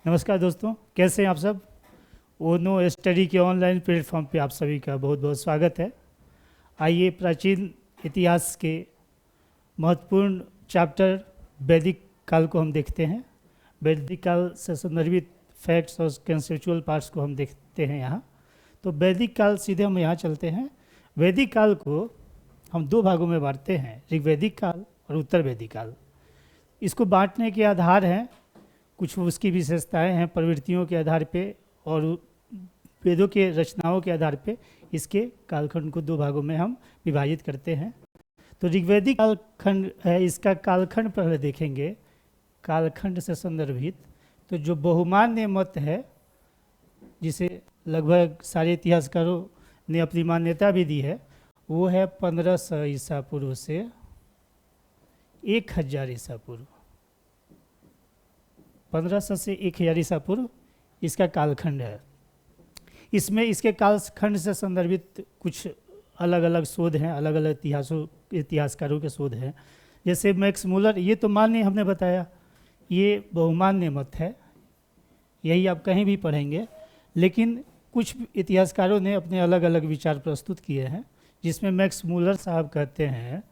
नमस्कार दोस्तों, कैसे हैं आप सब। ओनो स्टडी के ऑनलाइन प्लेटफॉर्म पे आप सभी का बहुत बहुत स्वागत है। आइए प्राचीन इतिहास के महत्वपूर्ण चैप्टर वैदिक काल को हम देखते हैं। वैदिक काल से संदर्भित फैक्ट्स और कंसेप्चुअल पार्ट्स को हम देखते हैं यहाँ। तो वैदिक काल सीधे हम यहाँ चलते हैं। वैदिक काल को हम दो भागों में बांटते हैं, ऋग्वैदिक काल और उत्तर वैदिक काल। इसको बांटने के आधार हैं, कुछ उसकी विशेषताएं हैं प्रवृत्तियों के आधार पे और वेदों के रचनाओं के आधार पे इसके कालखंड को दो भागों में हम विभाजित करते हैं। तो ऋग्वैदिक कालखंड है, इसका कालखंड पहले देखेंगे। कालखंड से संदर्भित तो जो बहुमान्य मत है, जिसे लगभग सारे इतिहासकारों ने अपनी मान्यता भी दी है, वो है 1500 ईसा पूर्व से 1000 ईसा पूर्व। 1500 से 1000 ईसा पूर्व इसका कालखंड है। इसमें इसके कालखंड से संदर्भित कुछ अलग अलग शोध हैं, अलग अलग इतिहासकारों के शोध हैं। जैसे मैक्स मूलर, ये तो मान्य हमने बताया, ये बहुमान्य मत है, यही आप कहीं भी पढ़ेंगे। लेकिन कुछ इतिहासकारों ने अपने अलग अलग विचार प्रस्तुत किए हैं, जिसमें मैक्स मूलर साहब कहते हैं,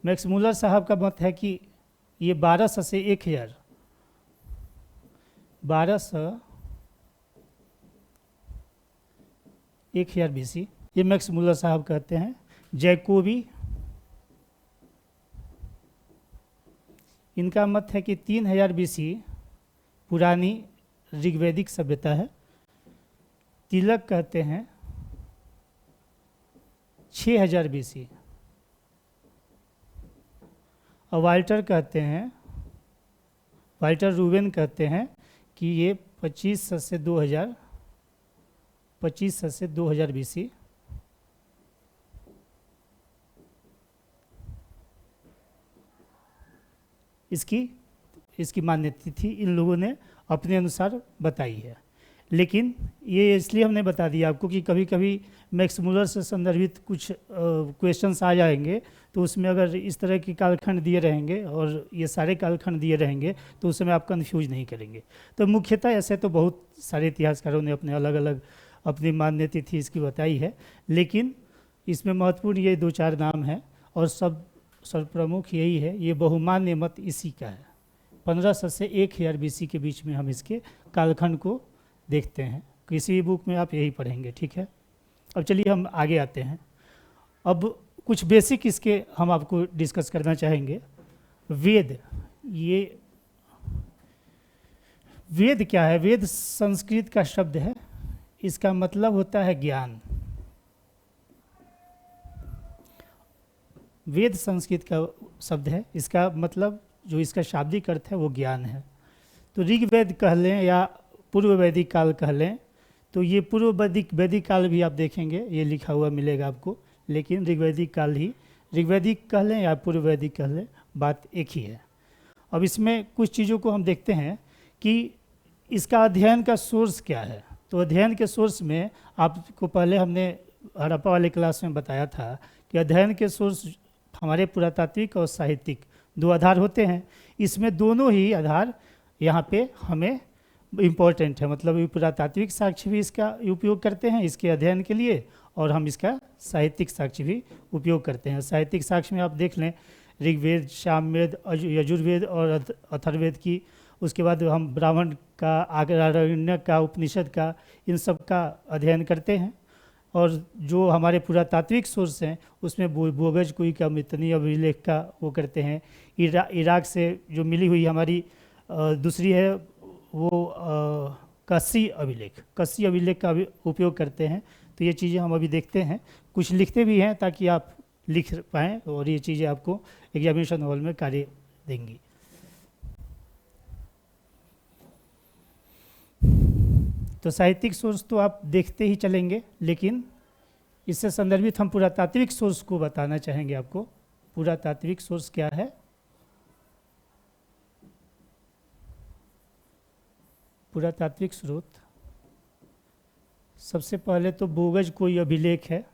मैक्स मूलर साहब का मत है कि ये 1200 से 1000 BC, ये मैक्स मूलर साहब कहते हैं। जैकोबी, इनका मत है कि 3000 BC पुरानी ऋग्वैदिक सभ्यता है। तिलक कहते हैं 6000 BC। और वाल्टर रूवेन कहते हैं कि ये 2500 से 2000 BC इसकी मान्यता थी, इन लोगों ने अपने अनुसार बताई है। लेकिन ये इसलिए हमने बता दिया आपको कि कभी कभी मैक्स मूलर से संदर्भित कुछ क्वेश्चंस आ जाएंगे, तो उसमें अगर इस तरह के कालखंड दिए रहेंगे और ये सारे कालखंड दिए रहेंगे तो उस समय आप कंफ्यूज नहीं करेंगे। तो मुख्यतः ऐसे तो बहुत सारे इतिहासकारों ने अपने अलग अलग अपनी मान्यता थी इसकी बताई है, लेकिन इसमें महत्वपूर्ण ये दो चार नाम हैं और सब सर्वप्रमुख यही है, ये बहुमान्य मत इसी का है। 1500 से 1000 BC के बीच में हम इसके कालखंड को देखते हैं। किसी भी बुक में आप यही पढ़ेंगे, ठीक है। अब चलिए हम आगे आते हैं। अब कुछ बेसिक इसके हम आपको डिस्कस करना चाहेंगे। वेद, ये वेद क्या है? वेद संस्कृत का शब्द है, इसका मतलब होता है ज्ञान। वेद संस्कृत का शब्द है, इसका मतलब जो इसका शाब्दिक अर्थ है वो ज्ञान है। तो ऋग्वेद कह लें या पूर्व वैदिक काल कह लें, तो ये पूर्व वैदिक काल भी आप देखेंगे, ये लिखा हुआ मिलेगा आपको, लेकिन ऋग्वैदिक काल ही, ऋग्वैदिक कह लें या पूर्व वैदिक कह लें, बात एक ही है। अब इसमें कुछ चीज़ों को हम देखते हैं कि इसका अध्ययन का सोर्स क्या है। तो अध्ययन के सोर्स में आपको पहले हमने हड़प्पा वाले क्लास में बताया था कि अध्ययन के सोर्स हमारे पुरातात्विक और साहित्यिक दो आधार होते हैं। इसमें दोनों ही आधार यहाँ पे हमें इम्पोर्टेंट है, मतलब पुरातात्विक साक्ष्य भी इसका उपयोग करते हैं इसके अध्ययन के लिए, और हम इसका साहित्यिक साक्ष्य भी उपयोग करते हैं। साहित्यिक साक्ष्य में आप देख लें ऋग्वेद, सामवेद, यजुर्वेद और अथर्ववेद की, उसके बाद हम ब्राह्मण का, आरण्यक का, उपनिषद का, इन सब का अध्ययन करते हैं। और जो हमारे पुरातात्विक सोर्स हैं उसमें बोगज कोई का मितनी अभिलेख का वो करते हैं। इराक से जो मिली हुई हमारी दूसरी है वो कस्सी अभिलेख का भी उपयोग करते हैं। तो ये चीज़ें हम अभी देखते हैं, कुछ लिखते भी हैं ताकि आप लिख पाएँ और ये चीज़ें आपको एग्जामिनेशन हॉल में कार्य देंगी। तो साहित्यिक सोर्स तो आप देखते ही चलेंगे, लेकिन इससे संदर्भित हम पुरातात्विक सोर्स को बताना चाहेंगे आपको। पुरातात्विक सोर्स क्या है? पुरातात्विक स्रोत, सबसे पहले तो बोगज कोई अभिलेख है,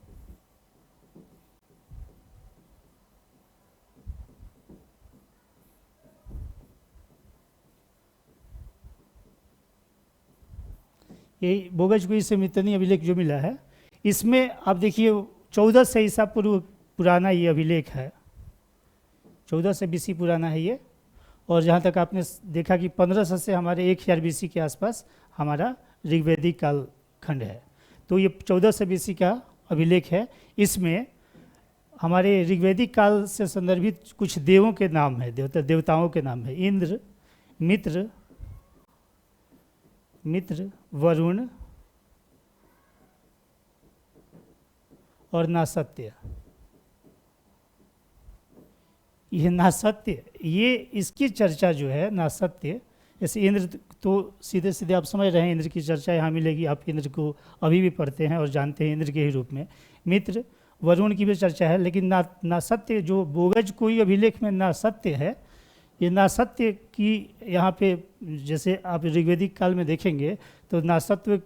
ये बोगज कोई से मितनी अभिलेख जो मिला है, इसमें आप देखिए 1400 ईसा पूर्व पुराना ये अभिलेख है, 1400 BC पुराना है ये। और जहाँ तक आपने देखा कि 1500 से हमारे 1000 BC के आसपास हमारा ऋग्वेदिक काल खंड है। तो ये 1400 BC का अभिलेख है। इसमें हमारे ऋग्वेदिक काल से संदर्भित कुछ देवों के नाम है, देवताओं के नाम है। इंद्र, मित्र, वरुण और नासत्य। ये नासत्य, ये इसकी चर्चा जो है नासत्य, जैसे इंद्र तो सीधे सीधे आप समझ रहे हैं, इंद्र की चर्चा यहाँ मिलेगी, आप इंद्र को अभी भी पढ़ते हैं और जानते हैं इंद्र के ही रूप में। मित्र, वरुण की भी चर्चा है, लेकिन नासत्य जो बोगज कोई अभिलेख में नासत्य है, ये नासत्य की यहाँ पे जैसे आप ऋग्वेदिक काल में देखेंगे तो नासत्व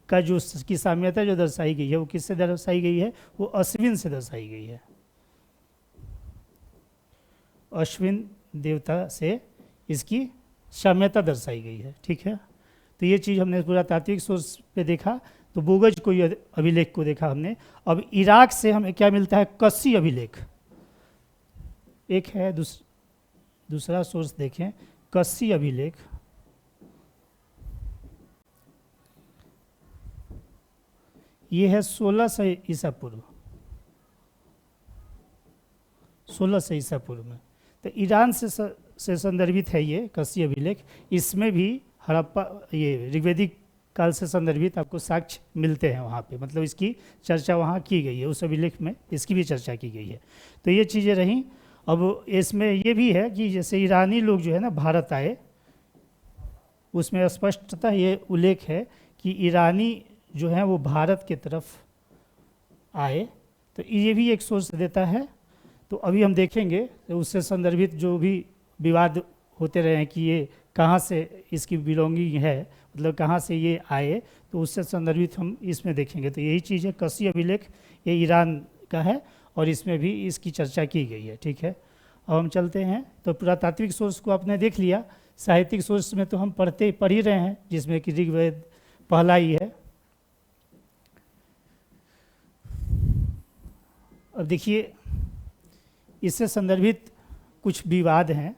का जो की साम्यता जो दर्शाई गई है वो किससे दर्शाई गई है, वो अश्विन से दर्शाई गई है। अश्विन देवता से इसकी साम्यता दर्शाई गई है, ठीक है। तो ये चीज़ हमने पूरा तात्विक सोर्स पे देखा, तो बोगज कोई अभिलेख को देखा हमने। अब इराक से हमें क्या मिलता है, कस्सी अभिलेख एक है, दूसरा सोर्स देखें, कस्सी अभिलेख। ये है 1600 ईसा पूर्व, 1600 ईसा पूर्व में। तो ईरान से संदर्भित है ये कस्सी अभिलेख। इसमें भी हड़प्पा, ये ऋग्वेदिक काल से संदर्भित आपको साक्ष्य मिलते हैं वहाँ पे, मतलब इसकी चर्चा वहाँ की गई है, उस अभिलेख में इसकी भी चर्चा की गई है। तो ये चीज़ें रहीं। अब इसमें ये भी है कि जैसे ईरानी लोग जो है ना भारत आए, उसमें स्पष्टतः ये उल्लेख है कि ईरानी जो हैं वो भारत के तरफ आए, तो ये भी एक सोर्स देता है। तो अभी हम देखेंगे तो उससे संदर्भित जो भी विवाद होते रहे हैं कि ये कहाँ से इसकी बिलोंगिंग है, मतलब कहाँ से ये आए, तो उससे संदर्भित हम इसमें देखेंगे। तो यही चीज़ है, कस्सी अभिलेख ये ईरान का है और इसमें भी इसकी चर्चा की गई है, ठीक है। अब हम चलते हैं। तो पुरातात्विक सोर्स को आपने देख लिया, साहित्यिक सोर्स में तो हम पढ़ ही रहे हैं, जिसमें कि ऋग्वेद पहला ही है। अब देखिए इससे संदर्भित कुछ विवाद हैं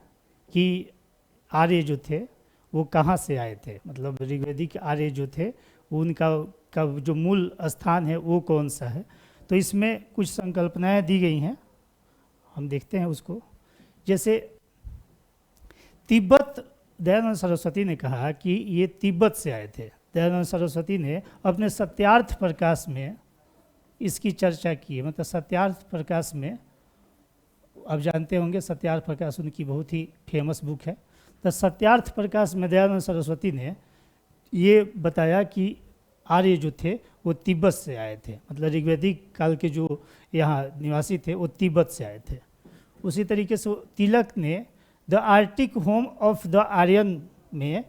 कि आर्य जो थे वो कहाँ से आए थे, मतलब ऋग्वेदिक आर्य जो थे उनका जो मूल स्थान है वो कौन सा है। तो इसमें कुछ संकल्पनाएं दी गई हैं, हम देखते हैं उसको। जैसे तिब्बत, दयानंद सरस्वती ने कहा कि ये तिब्बत से आए थे। दयानंद सरस्वती ने अपने सत्यार्थ प्रकाश में इसकी चर्चा की है, मतलब सत्यार्थ प्रकाश में, आप जानते होंगे सत्यार्थ प्रकाश उनकी बहुत ही फेमस बुक है। तो सत्यार्थ प्रकाश में दयानंद सरस्वती ने ये बताया कि आर्य जो थे वो तिब्बत से आए थे, मतलब ऋग्वेदिक काल के जो यहाँ निवासी थे वो तिब्बत से आए थे। उसी तरीके से तिलक ने the Arctic home of the Aryan में,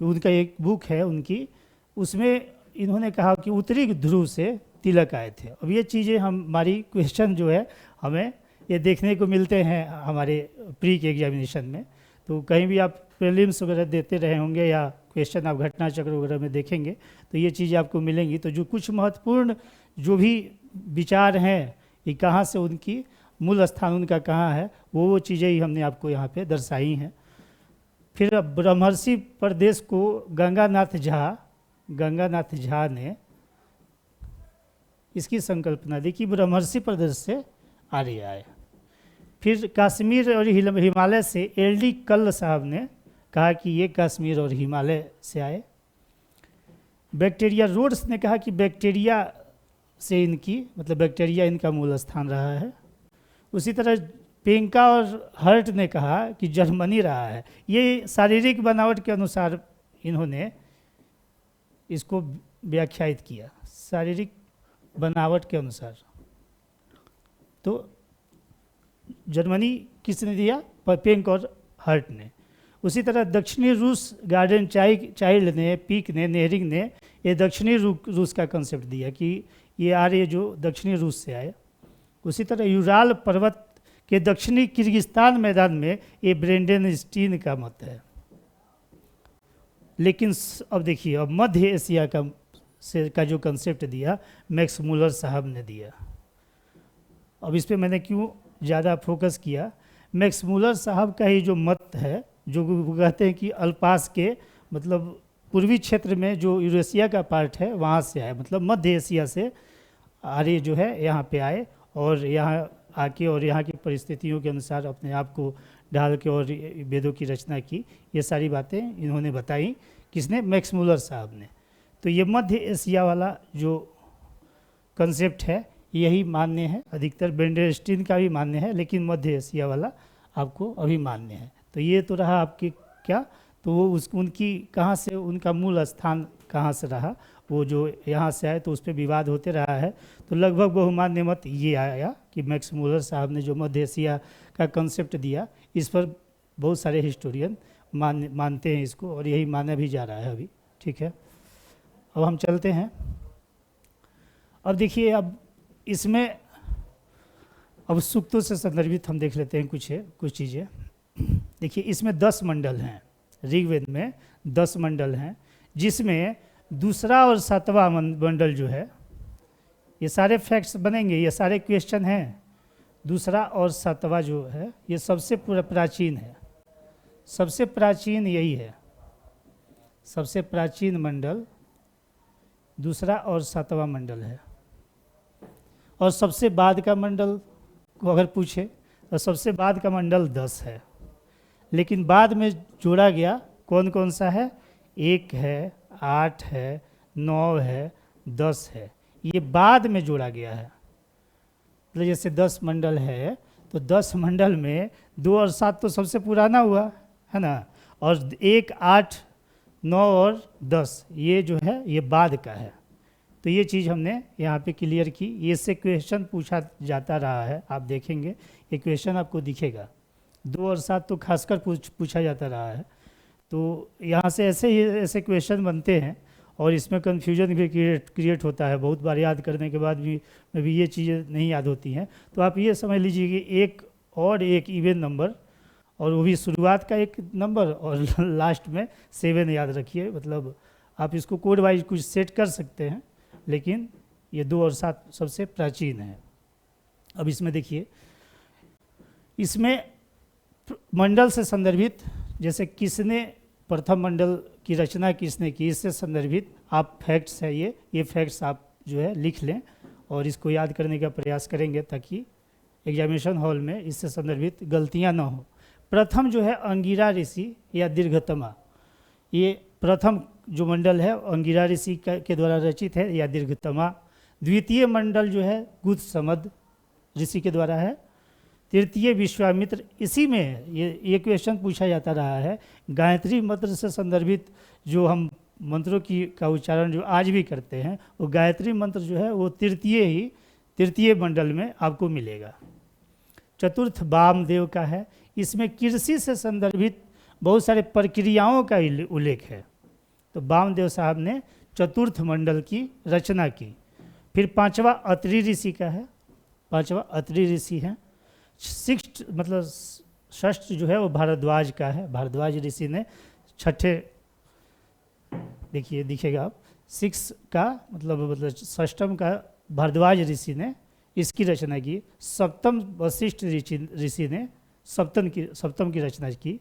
उनका एक बुक है उनकी, उसमें इन्होंने कहा कि उत्तरी ध्रुव से तिलक आए थे। अब ये चीज़ें हमारी क्वेश्चन जो है हमें ये देखने को मिलते हैं हमारे प्री के एग्जामिनेशन में। तो कहीं भी आप प्रीलिम्स वगैरह देते रहे होंगे या क्वेश्चन आप घटना चक्र वगैरह में देखेंगे तो ये चीज़ें आपको मिलेंगी। तो जो कुछ महत्वपूर्ण जो भी विचार हैं कि कहाँ से उनकी मूल स्थान उनका कहाँ है, वो चीज़ें ही हमने आपको यहाँ पे दर्शाई हैं। फिर ब्रह्मर्षि प्रदेश को गंगानाथ झा ने इसकी संकल्पना दी कि ब्रह्मर्षि प्रदेश से आर्य आए। फिर कश्मीर और हिमालय से एल.डी. कल्ल साहब ने कहा कि ये कश्मीर और हिमालय से आए। बैक्टीरिया रोड्स ने कहा कि बैक्टीरिया से इनकी, मतलब बैक्टीरिया इनका मूल स्थान रहा है। उसी तरह पेंका और हर्ट ने कहा कि जर्मनी रहा है। ये शारीरिक बनावट के अनुसार इन्होंने इसको व्याख्यायित किया, शारीरिक बनावट के अनुसार। तो जर्मनी किसने दिया, पेंक और हर्ट ने। उसी तरह दक्षिणी रूस गार्डन चाइल्ड ने, पीक ने, नेहरिंग ने ये दक्षिणी रूस का कंसेप्ट दिया कि ये आर्य जो दक्षिणी रूस से आए। उसी तरह यूराल पर्वत के दक्षिणी किर्गिस्तान मैदान में ये ब्रेंडेनस्टीन का मत है। लेकिन अब देखिए, अब मध्य एशिया का से का जो कंसेप्ट दिया मैक्स मूलर साहब ने दिया। अब इस पे मैंने क्यों ज़्यादा फोकस किया, मैक्स मूलर साहब का ही जो मत है, जो वो कहते हैं कि अल्पास के मतलब पूर्वी क्षेत्र में जो यूरेशिया का पार्ट है वहाँ से आए, मतलब मध्य एशिया से आर्य जो है यहाँ पे आए और यहाँ आके और यहाँ की परिस्थितियों के अनुसार अपने आप को ढाल के और वेदों की रचना की। ये सारी बातें इन्होंने बताई, किसने, मैक्स मूलर साहब ने। तो ये मध्य एशिया वाला जो कंसेप्ट है यही मान्य है, अधिकतर बेंडेस्टीन का भी मान्य है, लेकिन मध्य एशिया वाला आपको अभी मान्य है। तो ये तो रहा आपके क्या, तो वो उनकी कहाँ से, उनका मूल स्थान कहाँ से रहा, वो जो यहाँ से आए तो उस पर विवाद होते रहा है। तो लगभग बहुमान्य मत ये आया कि मैक्स मूलर साहब ने जो मध्य एशिया का कंसेप्ट दिया, इस पर बहुत सारे हिस्टोरियन मानते हैं इसको, और यही माना भी जा रहा है अभी। ठीक है, अब हम चलते हैं। अब देखिए, अब इसमें अब सूक्तों से संदर्भित हम देख लेते हैं कुछ चीज़ें। देखिए, इसमें 10 मंडल हैं, ऋग्वेद में 10 मंडल हैं, जिसमें दूसरा और 7वां मंडल जो है, ये सारे फैक्ट्स बनेंगे, ये सारे क्वेश्चन हैं। दूसरा और 7वां जो है ये सबसे प्राचीन है, सबसे प्राचीन यही है, सबसे प्राचीन मंडल दूसरा और 7वां मंडल है। और सबसे बाद का मंडल को अगर पूछे तो सबसे बाद का मंडल 10 है, लेकिन बाद में जोड़ा गया कौन कौन सा है, 1 है, 8 है, 9 है, 10 है, ये बाद में जोड़ा गया है। मतलब जैसे 10 मंडल है तो 10 मंडल में 2 और 7 तो सबसे पुराना हुआ है ना, और 1, 8, 9 और 10 ये जो है ये बाद का है। तो ये चीज़ हमने यहाँ पे क्लियर की। ये से क्वेश्चन पूछा जाता रहा है, आप देखेंगे ये क्वेश्चन आपको दिखेगा, 2 और 7 तो खासकर पूछा जाता रहा है। तो यहाँ से ऐसे क्वेश्चन बनते हैं और इसमें कन्फ्यूजन भी क्रिएट होता है। बहुत बार याद करने के बाद भी ये चीज़ें नहीं याद होती हैं। तो आप ये समझ लीजिए कि एक और एक इवन नंबर, और वो भी शुरुआत का एक नंबर और लास्ट में 7 याद रखिए। मतलब आप इसको कोड वाइज कुछ सेट कर सकते हैं, लेकिन ये 2 और 7 सबसे प्राचीन है। अब इसमें देखिए, इसमें मंडल से संदर्भित, जैसे किसने प्रथम मंडल की रचना किसने की, इससे संदर्भित आप फैक्ट्स है ये फैक्ट्स आप जो है लिख लें और इसको याद करने का प्रयास करेंगे, ताकि एग्जामिनेशन हॉल में इससे संदर्भित गलतियां ना हो। प्रथम जो है अंगिरा ऋषि या दीर्घतमा, ये प्रथम जो मंडल है अंगिरा ऋषि के द्वारा रचित है या दीर्घतमा। द्वितीय मंडल जो है गुदसमद ऋषि के द्वारा है। तृतीय विश्वामित्र, इसी में है। ये क्वेश्चन पूछा जाता रहा है, गायत्री मंत्र से संदर्भित जो हम मंत्रों का उच्चारण जो आज भी करते हैं, वो गायत्री मंत्र जो है वो तृतीय मंडल में आपको मिलेगा। चतुर्थ वामदेव का है। इसमें कृषि से संदर्भित बहुत सारे प्रक्रियाओं का उल्लेख है, तो वामदेव साहब ने चतुर्थ मंडल की रचना की। फिर 5वां अत्रि ऋषि का है, 5वां अत्रि ऋषि है। षष्ठ जो है वो भारद्वाज का है, भारद्वाज ऋषि ने छठे, देखिए दिखेगा आप, 6 का मतलब षष्ठम का भारद्वाज ऋषि ने इसकी रचना की। सप्तम वशिष्ठ ऋषि ने सप्तम की रचना की।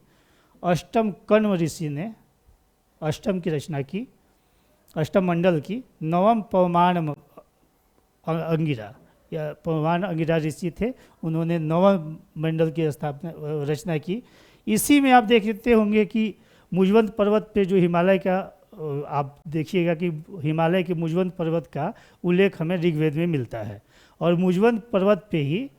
अष्टम कण्व ऋषि ने अष्टम की रचना की, अष्टम मंडल की। नवम पवमान अंगिरा या पवमान अंगिरा ऋषि थे, उन्होंने नवम मंडल की रचना की। इसी में आप देखते होंगे कि मुजवंत पर्वत पे जो हिमालय का, आप देखिएगा कि हिमालय के मुजवंत पर्वत का उल्लेख हमें ऋग्वेद में मिलता है। और मुजवंत पर्वत पे ही,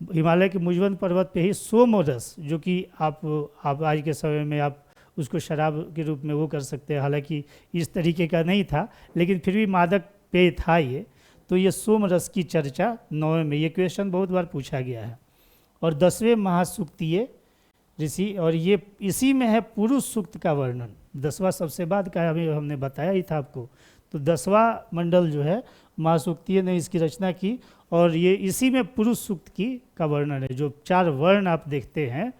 हिमालय के मुजवंत पर्वत पे ही सोमरस, जो कि आप आज के समय में आप उसको शराब के रूप में वो कर सकते हैं, हालांकि इस तरीके का नहीं था, लेकिन फिर भी मादक पेय था ये। तो ये सोमरस की चर्चा 9वें में, ये क्वेश्चन बहुत बार पूछा गया है। और 10वें महासूक्तीय ऋषि, और ये इसी में है पुरुष सूक्त का वर्णन। 10वां सबसे बाद का हमने बताया ही था आपको। तो 10वां मंडल जो है महासूक्तीय ने इसकी रचना की, और ये इसी में पुरुष सूक्त का वर्णन है। जो 4 वर्ण आप देखते हैं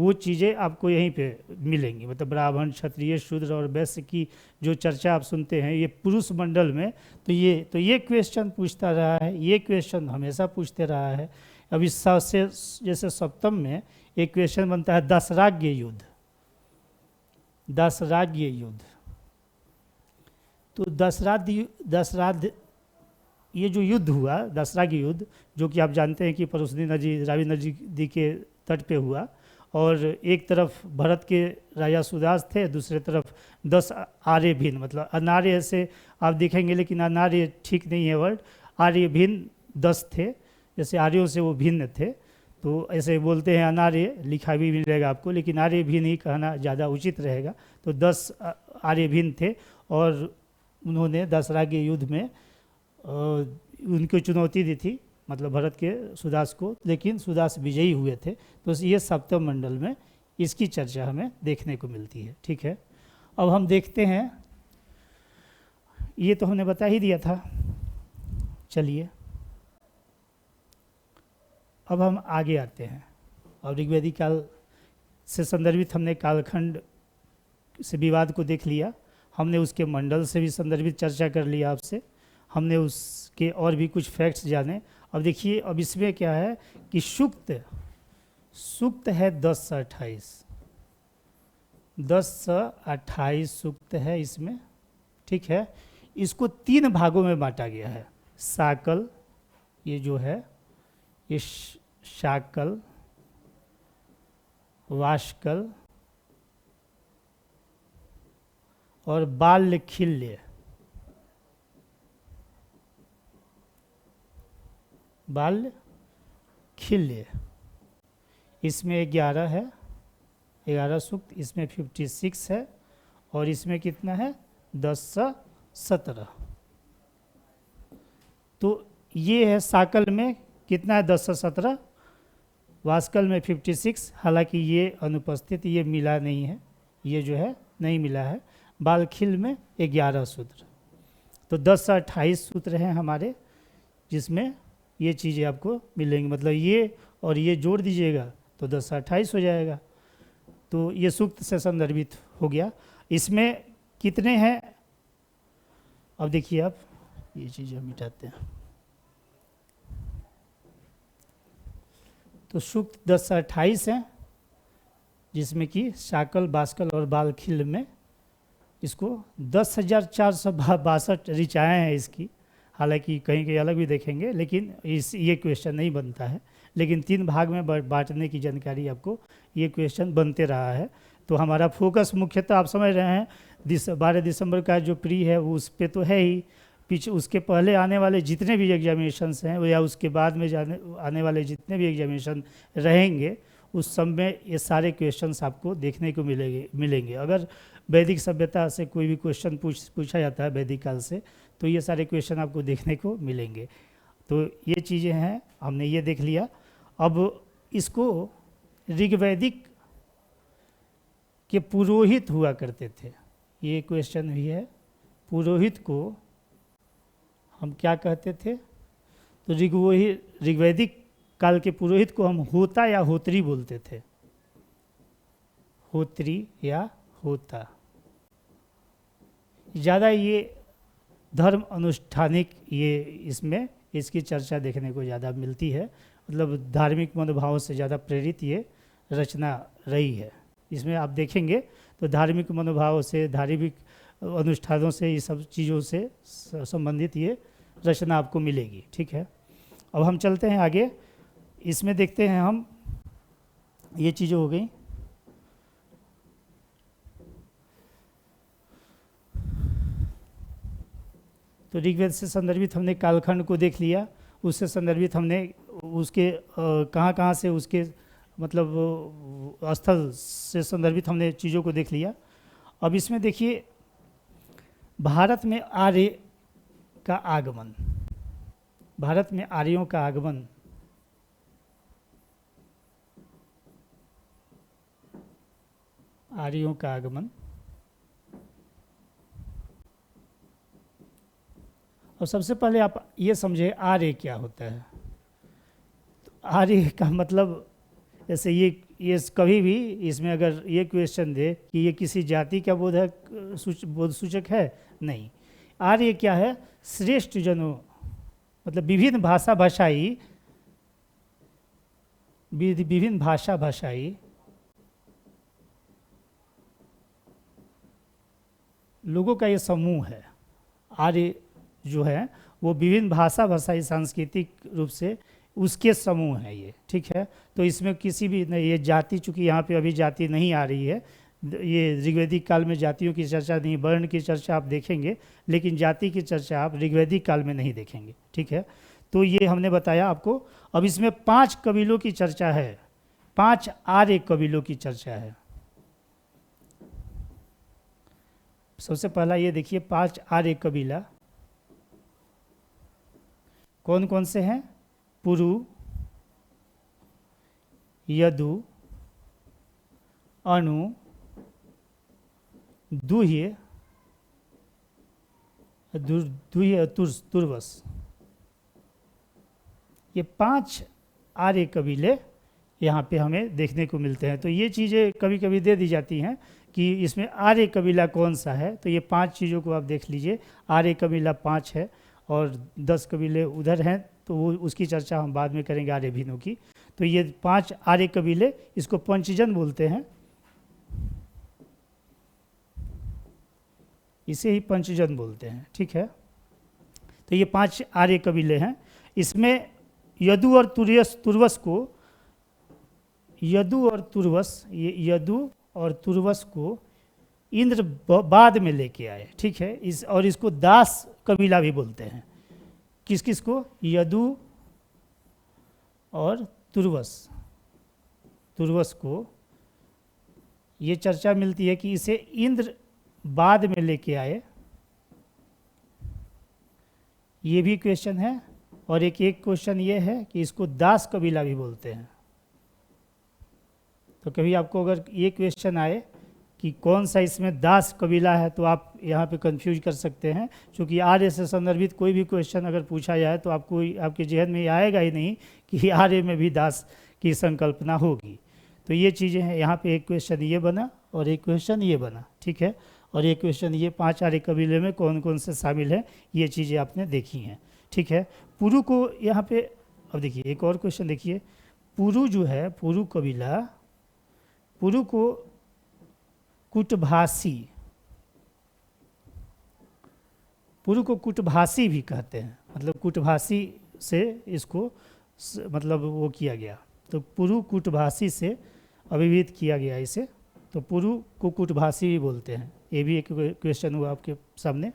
वो चीज़ें आपको यहीं पे मिलेंगी। मतलब ब्राह्मण, क्षत्रिय, शूद्र और वैश्य की जो चर्चा आप सुनते हैं ये पुरुष मंडल में, तो ये क्वेश्चन पूछता रहा है, ये क्वेश्चन हमेशा पूछते रहा है। अब इस से जैसे सप्तम में एक क्वेश्चन बनता है दशराज्य युद्ध, दशराज्य युद्ध। तो दशराध्य ये जो युद्ध हुआ, दशराज्य युद्ध, जो कि आप जानते हैं कि परसदी नदी, रावी नदी के तट पे हुआ, और एक तरफ भरत के राजा सुदास थे, दूसरे तरफ 10 आर्य भिन्न, मतलब अनार्य से आप देखेंगे लेकिन अनार्य ठीक नहीं है वर्ड, आर्य भिन्न 10 थे, जैसे आर्यों से वो भिन्न थे, तो ऐसे बोलते हैं अनार्य, लिखा भी मिलेगा आपको, लेकिन आर्य भिन्न ही कहना ज़्यादा उचित रहेगा। तो 10 आर्य भिन्न थे और उन्होंने दशराज्य युद्ध में उनको चुनौती दी थी, मतलब भरत के सुदास को, लेकिन सुदास विजयी हुए थे। तो ये सप्तम मंडल में इसकी चर्चा हमें देखने को मिलती है। ठीक है, अब हम देखते हैं, ये तो हमने बता ही दिया था। चलिए अब हम आगे आते हैं। और ऋग्वेदिक काल से संदर्भित हमने कालखंड से विवाद को देख लिया, हमने उसके मंडल से भी संदर्भित चर्चा कर लिया आपसे, हमने उसके और भी कुछ फैक्ट्स जाने। अब देखिए, अब इसमें क्या है कि सूक्त है 10 से 28, 10 से 28 सूक्त है इसमें। ठीक है, इसको 3 भागों में बांटा गया है। साकल, ये जो है ये शाकल, वाष्कल और बाल्य खिल्य। बाल्य खिल्य, इसमें 11 है, 11 सूक्त, इसमें 56 है, और इसमें कितना है 10 से 17। तो ये है साकल में कितना है 10 से 17, वास्कल में 56, हालांकि ये अनुपस्थित, ये मिला नहीं है, ये जो है नहीं मिला है। बालखिल में 11 सूत्र, तो 10 से 28 सूत्र हैं हमारे, जिसमें ये चीज़ें आपको मिलेंगी। मतलब ये और ये जोड़ दीजिएगा तो 10 से 28 हो जाएगा। तो ये सूक्त से संदर्भित हो गया। इसमें कितने हैं, अब देखिए आप, ये चीज़ें हम मिटाते हैं। तो सूक्त 10 से 28 हैं, जिसमें कि शाकल, बास्कल और बालखिल में इसको 10,462 ऋचाएँ हैं इसकी। हालांकि कहीं कहीं अलग भी देखेंगे, लेकिन ये क्वेश्चन नहीं बनता है, लेकिन 3 भाग में बांटने की जानकारी आपको ये क्वेश्चन बनते रहा है। तो हमारा फोकस मुख्यतः आप समझ रहे हैं 12 दिसंबर का जो प्री है वो उस पर तो है ही, पीछे उसके पहले आने वाले जितने भी एग्जामिनेशंस हैं या उसके बाद में आने वाले जितने भी एग्जामिनेशन रहेंगे, उस सब में ये सारे क्वेश्चंस आपको देखने को मिलेंगे। अगर वैदिक सभ्यता से कोई भी क्वेश्चन पूछा जाता है वैदिक काल से, तो ये सारे क्वेश्चन आपको देखने को मिलेंगे। तो ये चीज़ें हैं, हमने ये देख लिया। अब इसको ऋग्वैदिक के पुरोहित हुआ करते थे, ये क्वेश्चन भी है। पुरोहित को हम क्या कहते थे, तो ऋग्वैदिक काल के पुरोहित को हम होता या होत्री बोलते थे, होत्री या होता। ज़्यादा ये धर्म अनुष्ठानिक, ये इसमें इसकी चर्चा देखने को ज़्यादा मिलती है, मतलब धार्मिक मनोभाव से ज़्यादा प्रेरित ये रचना रही है। इसमें आप देखेंगे तो धार्मिक मनोभाव से, धार्मिक अनुष्ठानों से, ये सब चीज़ों से संबंधित ये रचना आपको मिलेगी। ठीक है, अब हम चलते हैं आगे। इसमें देखते हैं हम, ये चीज़ें हो गई। तो ऋग्वेद से संदर्भित हमने कालखंड को देख लिया, उससे संदर्भित हमने उसके कहाँ कहाँ से उसके मतलब स्थल से संदर्भित हमने चीज़ों को देख लिया। अब इसमें देखिए, भारत में आर्य का आगमन, भारत में आर्यों का आगमन आर्यों का आगमन। और सबसे पहले आप ये समझे आर्य क्या होता है। तो आर्य का मतलब जैसे ये कभी भी इसमें अगर ये क्वेश्चन दे कि ये किसी जाति का बोध सूचक है, नहीं। आर्य क्या है? श्रेष्ठ जनों, मतलब विभिन्न भाषाई लोगों का ये समूह है। आर्य जो है वो विभिन्न भाषाई सांस्कृतिक रूप से उसके समूह है ये, ठीक है। तो इसमें किसी भी नहीं, ये जाति, चूंकि यहाँ पे अभी जाति नहीं आ रही है, ये ऋग्वैदिक काल में जातियों की चर्चा नहीं, वर्ण की चर्चा आप देखेंगे, लेकिन जाति की चर्चा आप ऋग्वैदिक काल में नहीं देखेंगे, ठीक है। तो ये हमने बताया आपको। अब इसमें 5 कबीलों की चर्चा है, 5 आर्य कबीलों की चर्चा है। सबसे पहला ये देखिए, 5 आर्य कबीला कौन कौन से हैं? पुरु, यदु, अनु, दुह्य, तुर्वस। ये 5 आर्य कबीले यहाँ पे हमें देखने को मिलते हैं। तो ये चीज़ें कभी कभी दे दी जाती हैं कि इसमें आर्य कबीला कौन सा है, तो ये 5 चीज़ों को आप देख लीजिए। आर्य कबीला 5 है और 10 कबीले उधर हैं, तो वो उसकी चर्चा हम बाद में करेंगे, आर्य भिन्नों की। तो ये 5 आर्य कबीले, इसको पंचजन बोलते हैं, इसे ही पंचजन बोलते हैं, ठीक है। तो ये 5 आर्य कबीले हैं। इसमें यदु और तुर्वस को, यदु और तुर्वस को इंद्र बाद में लेके आए, ठीक है। और इसको दास कबीला भी बोलते हैं। किस किस को? यदु और तुर्वस को ये चर्चा मिलती है कि इसे इंद्र बाद में लेके आए, ये भी क्वेश्चन है। और एक क्वेश्चन ये है कि इसको दास कबीला भी बोलते हैं। तो कभी आपको अगर ये क्वेश्चन आए कि कौन सा इसमें दास कबीला है, तो आप यहाँ पे कंफ्यूज कर सकते हैं, क्योंकि आर्य से संदर्भित कोई भी क्वेश्चन अगर पूछा जाए तो आपके जहन में आएगा ही नहीं कि आर्य में भी दास की संकल्पना होगी। तो ये चीज़ें हैं। यहाँ पे एक क्वेश्चन ये बना और एक क्वेश्चन ये बना, ठीक है। और एक क्वेश्चन ये 5 आर्य कबीले में कौन कौन से शामिल हैं, ये चीज़ें आपने देखी हैं, ठीक है। पुरु को यहाँ पे, अब देखिए एक और क्वेश्चन देखिए। पुरु जो है, पुरु कबीला, पुरु को कुटभाषी भी कहते हैं, मतलब कुटभाषी से इसको मतलब वो किया गया। तो पुरु कुटभाषी से अभिहित किया गया इसे, तो पुरु को कुटभाषी भी बोलते हैं। ये भी एक क्वेश्चन हुआ आपके सामने।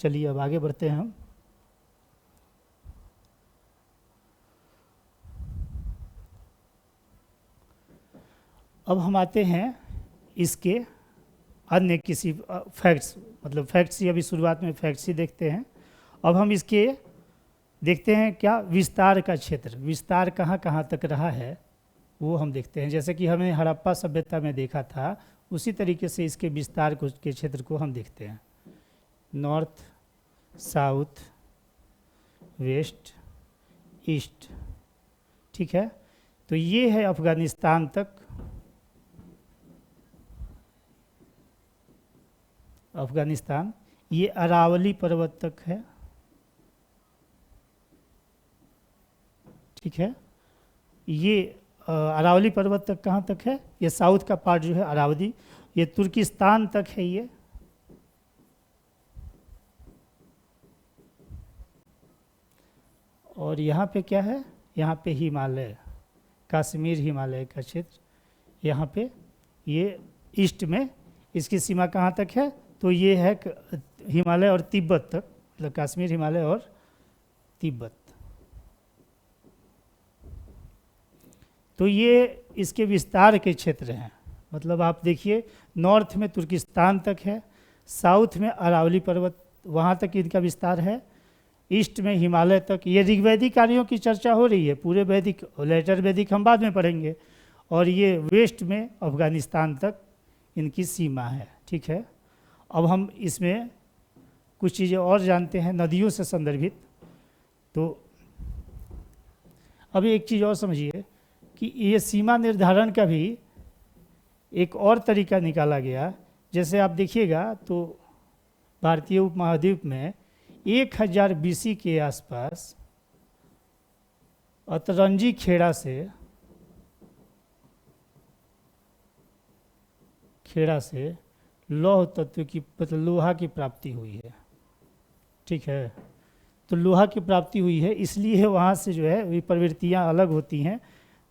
चलिए अब आगे बढ़ते हैं हम। अब हम आते हैं इसके अन्य किसी फैक्ट्स, मतलब फैक्ट्स ही, अभी शुरुआत में फैक्ट्स ही देखते हैं। अब हम इसके देखते हैं क्या विस्तार का क्षेत्र, विस्तार कहाँ कहाँ तक रहा है वो हम देखते हैं। जैसे कि हमने हड़प्पा सभ्यता में देखा था, उसी तरीके से इसके विस्तार के क्षेत्र को हम देखते हैं। नॉर्थ, साउथ, वेस्ट, ईस्ट, ठीक है। तो ये है अफगानिस्तान तक, अफगानिस्तान। ये अरावली पर्वत तक है, ठीक है। ये अरावली पर्वत तक कहाँ तक है? ये साउथ का पार्ट जो है अरावली, ये तुर्किस्तान तक है ये। और यहाँ पे क्या है? यहाँ पे हिमालय, कश्मीर हिमालय का क्षेत्र, यहाँ पे ये ईस्ट में इसकी सीमा कहाँ तक है? तो ये है हिमालय और तिब्बत तक, मतलब कश्मीर, हिमालय और तिब्बत। तो ये इसके विस्तार के क्षेत्र हैं। मतलब आप देखिए, नॉर्थ में तुर्किस्तान तक है, साउथ में अरावली पर्वत, वहाँ तक इनका विस्तार है, ईस्ट में हिमालय तक। ये ऋग्वैदिक कार्यों की चर्चा हो रही है, पूरे वैदिक, लेटर वैदिक हम बाद में पढ़ेंगे। और ये वेस्ट में अफगानिस्तान तक इनकी सीमा है, ठीक है। अब हम इसमें कुछ चीज़ें और जानते हैं नदियों से संदर्भित। तो अभी एक चीज़ और समझिए कि ये सीमा निर्धारण का भी एक और तरीका निकाला गया। जैसे आप देखिएगा तो भारतीय उपमहाद्वीप में 1000 BC के आसपास अतरंजी खेड़ा से लौह तत्व की मतलब लोहा की प्राप्ति हुई है। ठीक है, तो लोहा की प्राप्ति हुई है, इसलिए वहाँ से जो है ये प्रवृत्तियाँ अलग होती हैं।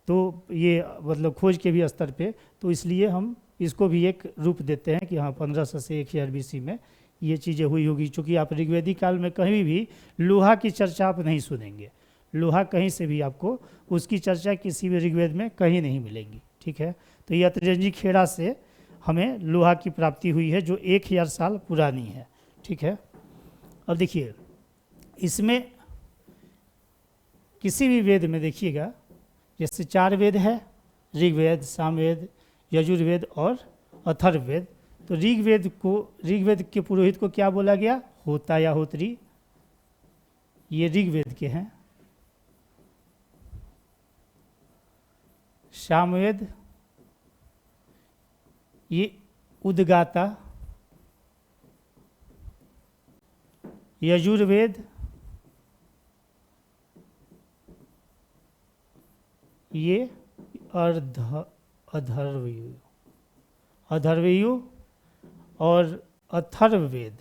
तो ये मतलब खोज के भी स्तर पे, तो इसलिए हम इसको भी एक रूप देते हैं कि हाँ 1500 से 1000 BC में ये चीज़ें हुई होगी। चूँकि आप ऋग्वेदिक काल में कहीं भी लोहा की चर्चा आप नहीं सुनेंगे, लोहा कहीं से भी आपको उसकी चर्चा किसी भी ऋग्वेद में कहीं नहीं मिलेगी। ठीक है, तो ये अतरंजी खेड़ा से हमें लोहा की प्राप्ति हुई है जो 1000 साल पुरानी है। ठीक है, अब देखिए इसमें किसी भी वेद में देखिएगा, जैसे 4 वेद है, ऋग्वेद, सामवेद, यजुर्वेद और अथर्ववेद। तो ऋग्वेद के पुरोहित को क्या बोला गया? होता या होत्री, ये ऋग्वेद के हैं। सामवेद ये उद्गाता, यजुर्वेद ये अधर्वयु और अथर्ववेद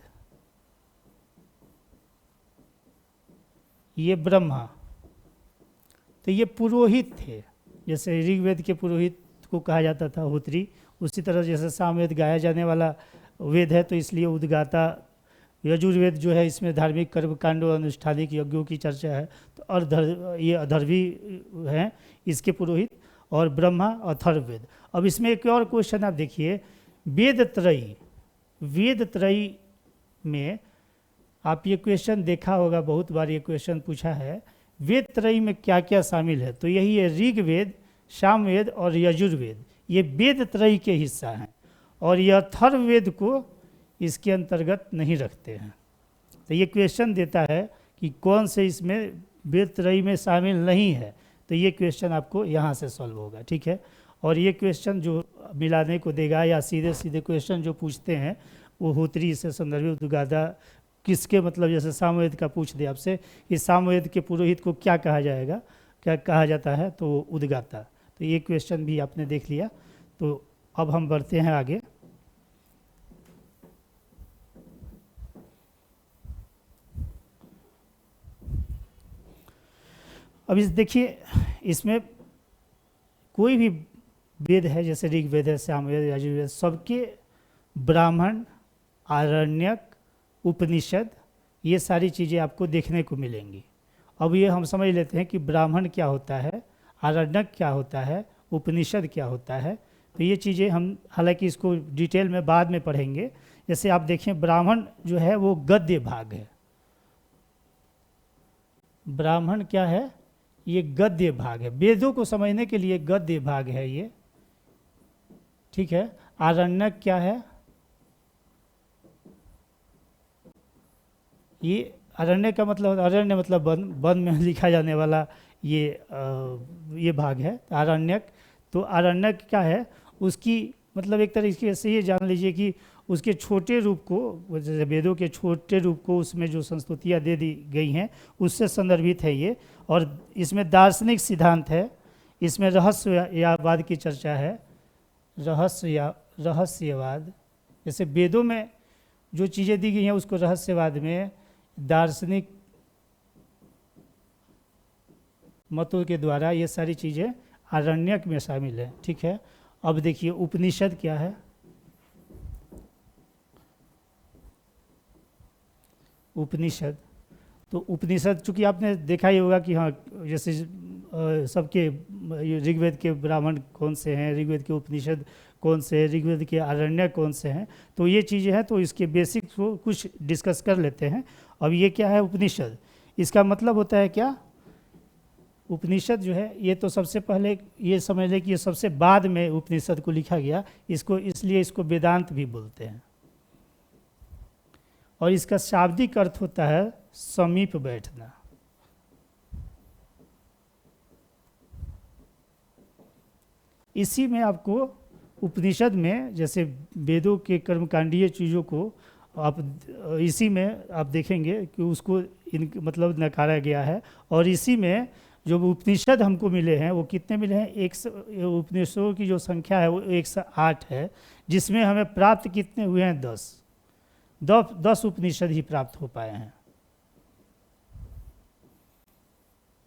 ये ब्रह्मा। तो ये पुरोहित थे। जैसे ऋग्वेद के पुरोहित को कहा जाता था होत्री, उसी तरह जैसे सामवेद गाया जाने वाला वेद है तो इसलिए उद्गाता। यजुर्वेद जो है इसमें धार्मिक कर्मकांडों अनुष्ठानिक यज्ञों की चर्चा है, तो ये अधर्वी हैं इसके पुरोहित, और ब्रह्मा अथर्ववेद। अब इसमें एक और क्वेश्चन आप देखिए, वेद त्रयी में आप ये क्वेश्चन देखा होगा, बहुत बार ये क्वेश्चन पूछा है, वेद त्रयी में क्या क्या शामिल है? तो यही है ऋग्वेद, सामवेद और यजुर्वेद, ये वेद त्रयी के हिस्सा हैं, और ये अथर्ववेद को इसके अंतर्गत नहीं रखते हैं। तो ये क्वेश्चन देता है कि कौन से इसमें वेद त्रयी में शामिल नहीं है, तो ये क्वेश्चन आपको यहाँ से सॉल्व होगा। ठीक है, और ये क्वेश्चन जो मिलाने को देगा या सीधे सीधे क्वेश्चन जो पूछते हैं वो होत्री से संदर्भित उद्गाता किसके, मतलब जैसे सामवेद का पूछ दे आपसे इस सामवेद के पुरोहित को क्या कहा जाएगा, क्या कहा जाता है, तो उद्गाता। तो ये क्वेश्चन भी आपने देख लिया। तो अब हम बढ़ते हैं आगे। अब इस देखिए, इसमें कोई भी वेद है, जैसे ऋग्वेद है, सामवेद, यजुर्वेद, सबके ब्राह्मण, आरण्यक, उपनिषद, ये सारी चीज़ें आपको देखने को मिलेंगी। अब ये हम समझ लेते हैं कि ब्राह्मण क्या होता है, आरण्यक क्या होता है, उपनिषद क्या होता है। तो ये चीज़ें हम हालांकि इसको डिटेल में बाद में पढ़ेंगे। जैसे आप देखें, ब्राह्मण जो है वो गद्य भाग है। ब्राह्मण क्या है? ये गद्य भाग है, वेदों को समझने के लिए गद्य भाग है ये। ठीक है, आरण्यक क्या है? ये अरण्य का मतलब, अरण्य मतलब वन, वन में लिखा जाने वाला ये भाग है आरण्यक। तो आरण्यक क्या है? उसकी मतलब एक तरीके से ये जान लीजिए कि उसके छोटे रूप को, जैसे वेदों के छोटे रूप को उसमें जो संस्तुतियाँ दे दी गई हैं उससे संदर्भित है ये। और इसमें दार्शनिक सिद्धांत है, इसमें रहस्यवाद की चर्चा है, रहस्यवाद। जैसे वेदों में जो चीज़ें दी गई हैं उसको रहस्यवाद में दार्शनिक मतों के द्वारा ये सारी चीज़ें आरण्यक में शामिल है। ठीक है, अब देखिए उपनिषद क्या है? उपनिषद, तो उपनिषद चूँकि आपने देखा ही होगा कि हाँ, जैसे सबके ऋग्वेद के ब्राह्मण कौन से हैं, ऋग्वेद के उपनिषद कौन से हैं, ऋग्वेद के आरण्य कौन से हैं, तो ये चीज़ें हैं। तो इसके बेसिक्स को कुछ डिस्कस कर लेते हैं। अब ये क्या है उपनिषद? इसका मतलब होता है क्या? उपनिषद जो है ये तो सबसे पहले ये समझ लें कि ये सबसे बाद में उपनिषद को लिखा गया, इसको इसलिए इसको वेदांत भी बोलते हैं। और इसका शाब्दिक अर्थ होता है समीप बैठना। इसी में आपको उपनिषद में जैसे वेदों के कर्मकांडीय चीज़ों को आप इसी में आप देखेंगे कि उसको मतलब नकारा गया है। और इसी में जो उपनिषद हमको मिले हैं वो कितने मिले हैं, उपनिषदों की जो संख्या है वो 108 है, जिसमें हमें प्राप्त कितने हुए हैं, 10 उपनिषद ही प्राप्त हो पाए हैं।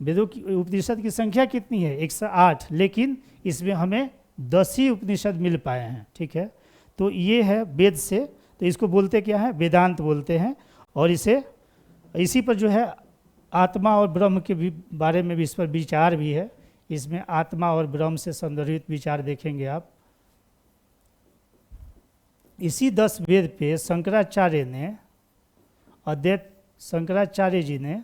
वेदों की उपनिषद की संख्या कितनी है, 108, लेकिन इसमें हमें 10 ही उपनिषद मिल पाए हैं। ठीक है, तो ये है वेद से, तो इसको बोलते क्या है, वेदांत बोलते हैं। और इसी पर जो है आत्मा और ब्रह्म के भी बारे में भी इस पर विचार भी है। इसमें आत्मा और ब्रह्म से संदर्भित विचार देखेंगे आप। इसी 10 वेद पे शंकराचार्य जी ने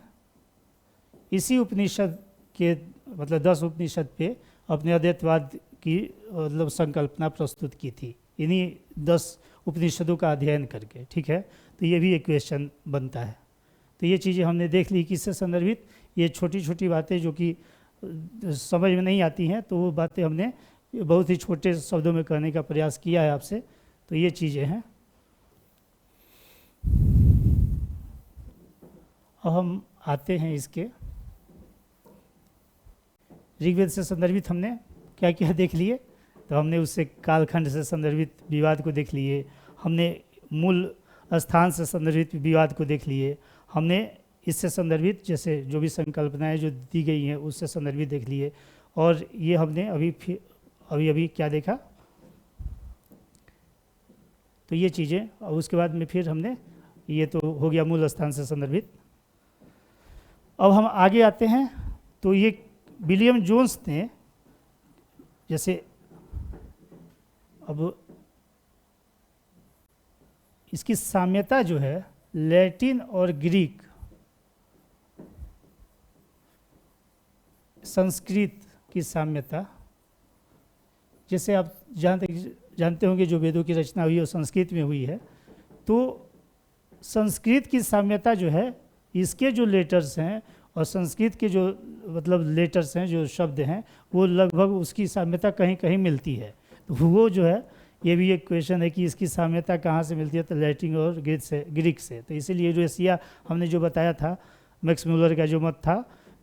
इसी उपनिषद के मतलब 10 उपनिषद पे अपने अद्वैतवाद की मतलब संकल्पना प्रस्तुत की थी, इन्हीं 10 उपनिषदों का अध्ययन करके। ठीक है, तो ये भी एक क्वेश्चन बनता है। तो ये चीज़ें हमने देख ली किससे संदर्भित, ये छोटी छोटी बातें जो कि समझ में नहीं आती हैं, तो वो बातें हमने बहुत ही छोटे शब्दों में कहने का प्रयास किया है आपसे। तो ये चीज़ें हैं। अब हम आते हैं इसके ऋग्वेद से संदर्भित हमने क्या क्या देख लिए। तो हमने उससे कालखंड से संदर्भित विवाद को देख लिए, हमने मूल स्थान से संदर्भित विवाद को देख लिए, हमने इससे संदर्भित जैसे जो भी संकल्पनाएं जो दी गई हैं उससे संदर्भित देख लिए। और ये हमने अभी क्या देखा, तो ये चीज़ें। और उसके बाद में फिर हमने ये तो हो गया मूल स्थान से संदर्भित। अब हम आगे आते हैं, तो ये विलियम जोन्स ने जैसे अब इसकी साम्यता जो है लैटिन और ग्रीक संस्कृत की साम्यता, जैसे आप जानते होंगे जो वेदों की रचना हुई है वो संस्कृत में हुई है, तो संस्कृत की साम्यता जो है इसके जो लेटर्स हैं और संस्कृत के जो मतलब लेटर्स हैं जो शब्द हैं वो लगभग उसकी साम्यता कहीं कहीं मिलती है। तो वो जो है ये भी एक क्वेश्चन है कि इसकी साम्यता कहाँ से मिलती है, तो लैटिन और ग्रीक से। तो इसीलिए यूरेशिया हमने जो बताया था, मैक्स म्यूलर का जो मत था,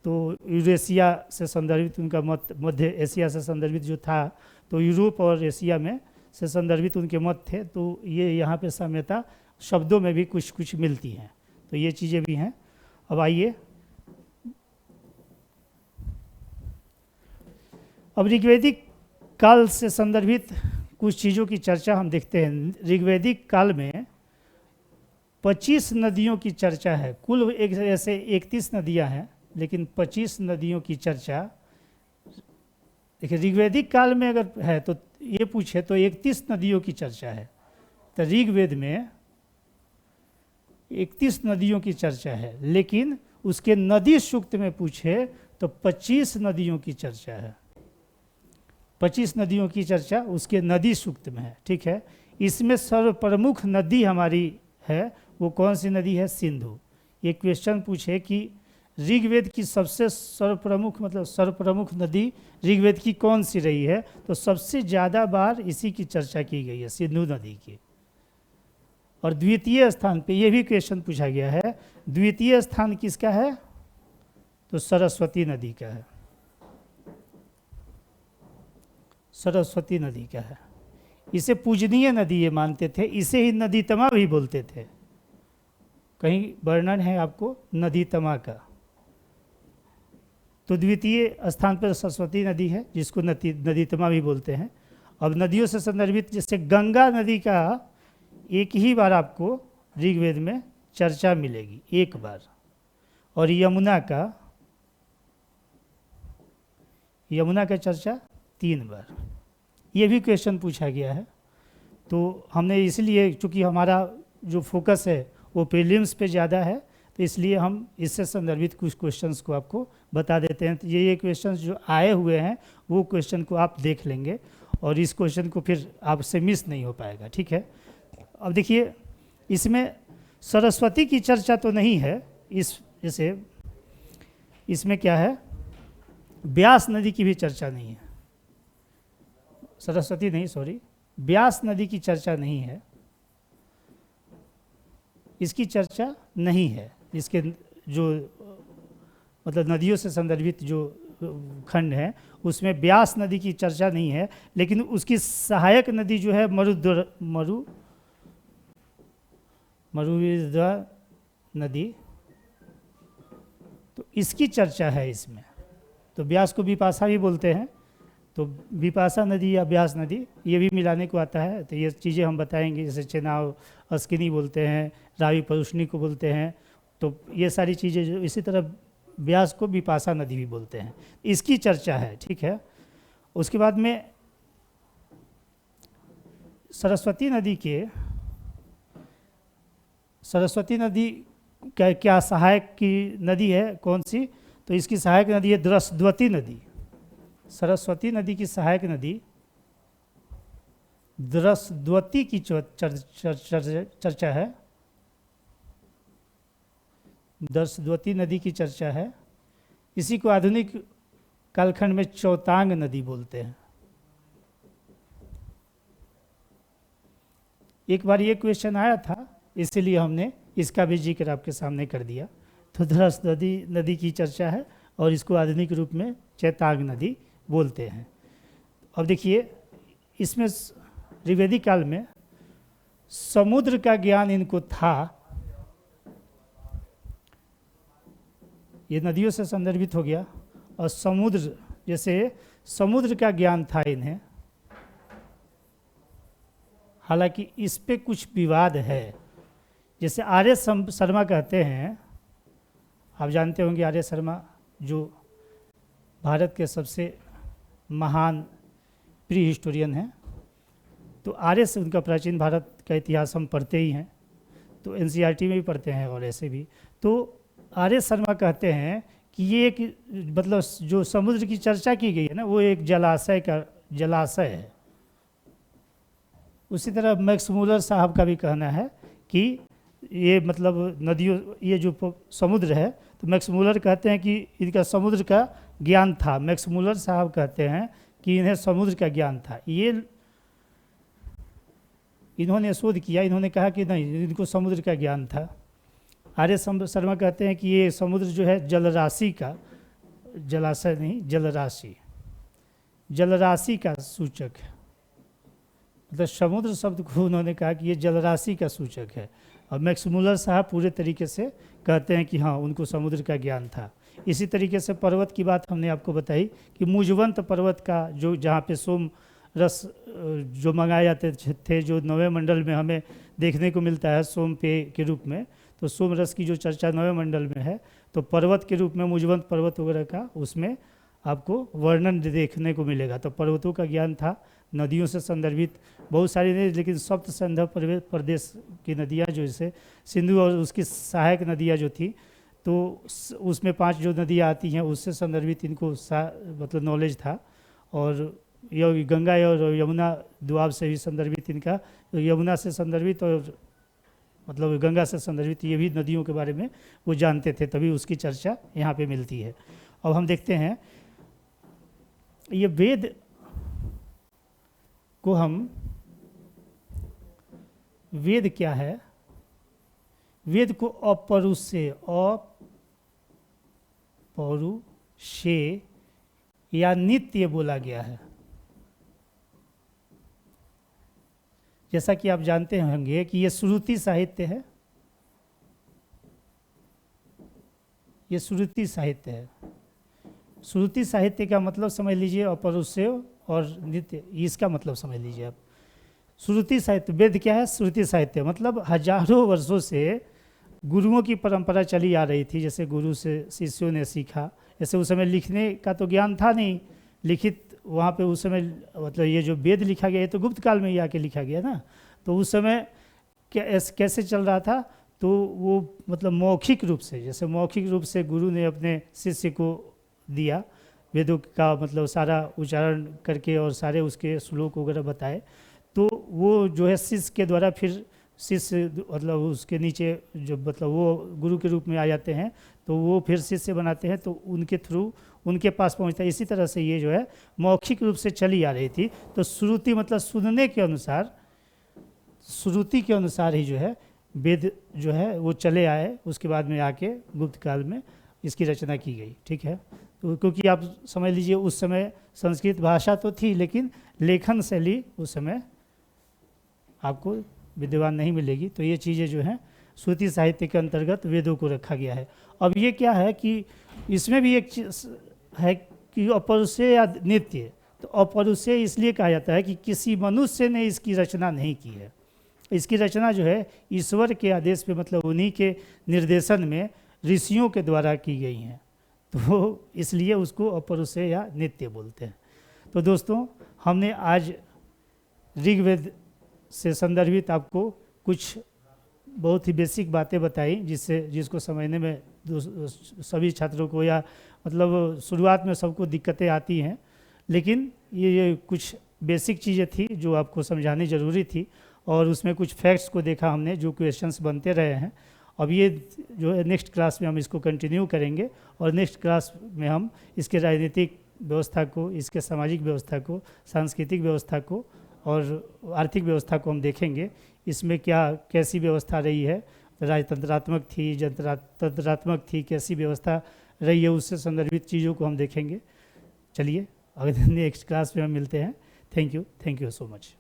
तो यूरेशिया से संदर्भित उनका मत, मध्य एशिया से संदर्भित जो था, तो यूरोप और एशिया में से संदर्भित उनके मत थे। तो ये यहाँ पे साम्यता शब्दों में भी कुछ कुछ मिलती हैं, तो ये चीज़ें भी हैं। अब आइए, अब ऋग्वैदिक काल से संदर्भित कुछ चीज़ों की चर्चा हम देखते हैं। ऋग्वैदिक काल में 25 नदियों की चर्चा है। कुल एक ऐसे 31 नदियां हैं, लेकिन 25 नदियों की चर्चा देखिए ऋग्वैदिक काल में अगर है तो ये पूछे तो 31 नदियों की चर्चा है। तो ऋग्वेद में 31 नदियों की चर्चा है, लेकिन उसके नदी सूक्त में पूछे तो 25 नदियों की चर्चा है। 25 नदियों की चर्चा उसके नदी सूक्त में है। ठीक है, इसमें सर्वप्रमुख नदी हमारी है, वो कौन सी नदी है, सिंधु। ये क्वेश्चन पूछे कि ऋग्वेद की सबसे सर्वप्रमुख नदी ऋग्वेद की कौन सी रही है, तो सबसे ज़्यादा बार इसी की चर्चा की गई है, सिंधु नदी की। और द्वितीय स्थान पे ये भी क्वेश्चन पूछा गया है, द्वितीय स्थान किसका है, तो सरस्वती नदी का है। सरस्वती नदी का है। इसे पूजनीय नदी ये मानते थे, इसे ही नदीतमा भी बोलते थे। कहीं वर्णन है आपको नदीतमा का, तो द्वितीय स्थान पर सरस्वती नदी है जिसको नदीतमा भी बोलते हैं। अब नदियों से संदर्भित जैसे गंगा नदी का एक ही बार आपको ऋग्वेद में चर्चा मिलेगी, एक बार। और यमुना का चर्चा 3 बार। ये भी क्वेश्चन पूछा गया है। तो हमने इसलिए, चूँकि हमारा जो फोकस है वो प्रीलिम्स पे ज़्यादा है, तो इसलिए हम इससे संदर्भित कुछ क्वेश्चंस को आपको बता देते हैं। तो ये क्वेश्चंस जो आए हुए हैं वो क्वेश्चन को आप देख लेंगे और इस क्वेश्चन को फिर आपसे मिस नहीं हो पाएगा। ठीक है, अब देखिए इसमें सरस्वती की चर्चा तो नहीं है, जैसे इसमें क्या है, ब्यास नदी की भी चर्चा नहीं है। सरस्वती नहीं, सॉरी, ब्यास नदी की चर्चा नहीं है, इसकी चर्चा नहीं है। इसके जो मतलब नदियों से संदर्भित जो खंड है उसमें ब्यास नदी की चर्चा नहीं है, लेकिन उसकी सहायक नदी जो है मरुद्रा नदी, तो इसकी चर्चा है इसमें। तो ब्यास को विपाशा भी बोलते हैं, तो विपाशा नदी या ब्यास नदी ये भी मिलाने को आता है। तो ये चीज़ें हम बताएंगे, जैसे चेनाब अस्किनी बोलते हैं, रावी परुष्णी को बोलते हैं, तो ये सारी चीज़ें जो इसी तरह ब्यास को विपाशा नदी भी बोलते हैं, इसकी चर्चा है, ठीक है। उसके बाद में सरस्वती नदी क्या सहायक की नदी है, कौन सी? तो इसकी सहायक नदी है द्रस्द्वती नदी। सरस्वती नदी की सहायक नदी द्रस्द्वती की चर्चा है, द्रस्द्वती नदी की चर्चा है। इसी को आधुनिक कालखंड में चौतांग नदी बोलते हैं। एक बार ये क्वेश्चन आया था, इसीलिए हमने इसका भी जिक्र आपके सामने कर दिया। तो द्रस्द्वती नदी की चर्चा है और इसको आधुनिक रूप में चैतांग नदी बोलते हैं। अब देखिए, इसमें ऋग्वेदिक काल में समुद्र का ज्ञान इनको था, ये नदियों से संदर्भित हो गया, और समुद्र, जैसे समुद्र का ज्ञान था इन्हें। हालांकि इस पे कुछ विवाद है। जैसे आर्य शर्मा कहते हैं, आप जानते होंगे आर्य शर्मा जो भारत के सबसे महान प्री हिस्टोरियन हैं। तो आर्य से उनका प्राचीन भारत का इतिहास हम पढ़ते ही हैं, तो एनसीईआरटी में भी पढ़ते हैं और ऐसे भी। तो आर्य शर्मा कहते हैं कि ये एक मतलब जो समुद्र की चर्चा की गई है ना, वो एक जलाशय है। उसी तरह मैक्स मुलर साहब का भी कहना है कि ये मतलब नदियों, ये जो समुद्र है, तो मैक्स मुलर कहते हैं कि इनका समुद्र का ज्ञान था। मैक्स मुलर साहब कहते हैं कि इन्हें समुद्र का ज्ञान था। ये इन्होंने शोध किया, इन्होंने कहा कि नहीं, इनको समुद्र का ज्ञान था। आर्य शर्मा कहते हैं कि ये समुद्र जो है जलराशि का, जलाशय नहीं, जलराशि का सूचक है। मतलब समुद्र शब्द को उन्होंने कहा कि ये जलराशि का सूचक है। और मैक्स मुलर साहब पूरे तरीके से कहते हैं कि हाँ, उनको समुद्र का ज्ञान था। इसी तरीके से पर्वत की बात हमने आपको बताई कि मुजवंत पर्वत का जो जहाँ पे सोम रस जो मंगाए जाते थे, जो 9वें मंडल में हमें देखने को मिलता है सोम पेय के रूप में, तो सोम रस की जो चर्चा 9वें मंडल में है, तो पर्वत के रूप में मुजवंत पर्वत वगैरह का उसमें आपको वर्णन देखने को मिलेगा। तो पर्वतों का ज्ञान था, नदियों से संदर्भित बहुत सारी नहीं, लेकिन सप्त सिंधु प्रदेश की नदियाँ जो जैसे सिंधु और उसकी सहायक नदियाँ जो थी, तो उसमें 5 जो नदियाँ आती हैं उससे संदर्भित इनको मतलब नॉलेज था। और गंगा और यमुना द्वाब से भी संदर्भित इनका, यमुना से संदर्भित और मतलब गंगा से संदर्भित ये भी नदियों के बारे में वो जानते थे, तभी उसकी चर्चा यहाँ पे मिलती है। अब हम देखते हैं, ये वेद को हम, वेद क्या है? वेद को अपौरुषे या नित्य बोला गया है। जैसा कि आप जानते होंगे कि ये श्रुति साहित्य है, ये श्रुति साहित्य है। श्रुति साहित्य का मतलब समझ लीजिए अपौरुषेय और नित्य, इसका मतलब समझ लीजिए आप। श्रुति साहित्य, वेद क्या है? श्रुति साहित्य मतलब हजारों वर्षों से गुरुओं की परंपरा चली आ रही थी। जैसे गुरु से शिष्यों ने सीखा, जैसे उस समय लिखने का तो ज्ञान था नहीं, लिखित वहाँ पे उस समय मतलब ये जो वेद लिखा गया, ये तो गुप्त काल में ही आके लिखा गया ना। तो उस समय कैसे चल रहा था? तो वो मतलब मौखिक रूप से, जैसे मौखिक रूप से गुरु ने अपने शिष्य को दिया, वेदों का मतलब सारा उच्चारण करके और सारे उसके श्लोक वगैरह बताए, तो वो जो है शिष्य के द्वारा फिर शिष्य मतलब उसके नीचे जो मतलब वो गुरु के रूप में आ जाते हैं, तो वो फिर शिष्य बनाते हैं, तो उनके थ्रू उनके पास पहुंचता है। इसी तरह से ये जो है मौखिक रूप से चली आ रही थी। तो श्रुति मतलब सुनने के अनुसार, श्रुति के अनुसार ही जो है वेद जो है वो चले आए, उसके बाद में आके गुप्त काल में इसकी रचना की गई। ठीक है, तो क्योंकि आप समझ लीजिए उस समय संस्कृत भाषा तो थी, लेकिन लेखन शैली उस समय आपको विद्यमान नहीं मिलेगी। तो ये चीज़ें जो हैं श्रुति साहित्य के अंतर्गत वेदों को रखा गया है। अब ये क्या है कि इसमें भी एक चीज़ है कि अपरुषेय या नित्य। तो अपरुषेय इसलिए कहा जाता है कि किसी मनुष्य ने इसकी रचना नहीं की है। इसकी रचना जो है ईश्वर के आदेश पे, मतलब उन्हीं के निर्देशन में ऋषियों के द्वारा की गई हैं, तो इसलिए उसको अपरुषेय या नित्य बोलते हैं। तो दोस्तों, हमने आज ऋग्वेद से संदर्भित आपको कुछ बहुत ही बेसिक बातें बताई, जिसको समझने में सभी छात्रों को, या मतलब शुरुआत में सबको दिक्कतें आती हैं, लेकिन ये कुछ बेसिक चीज़ें थी जो आपको समझानी ज़रूरी थी। और उसमें कुछ फैक्ट्स को देखा हमने, जो क्वेश्चंस बनते रहे हैं। अब ये जो है नेक्स्ट क्लास में हम इसको कंटिन्यू करेंगे, और नेक्स्ट क्लास में हम इसके राजनीतिक व्यवस्था को, इसके सामाजिक व्यवस्था को, सांस्कृतिक व्यवस्था को और आर्थिक व्यवस्था को हम देखेंगे। इसमें क्या कैसी व्यवस्था रही है, राजतंत्रात्मक थी, जनतंत्रात्मक थी, कैसी व्यवस्था रही है, उससे संदर्भित चीज़ों को हम देखेंगे। चलिए, अगले नेक्स्ट क्लास में हम मिलते हैं। Thank you so much.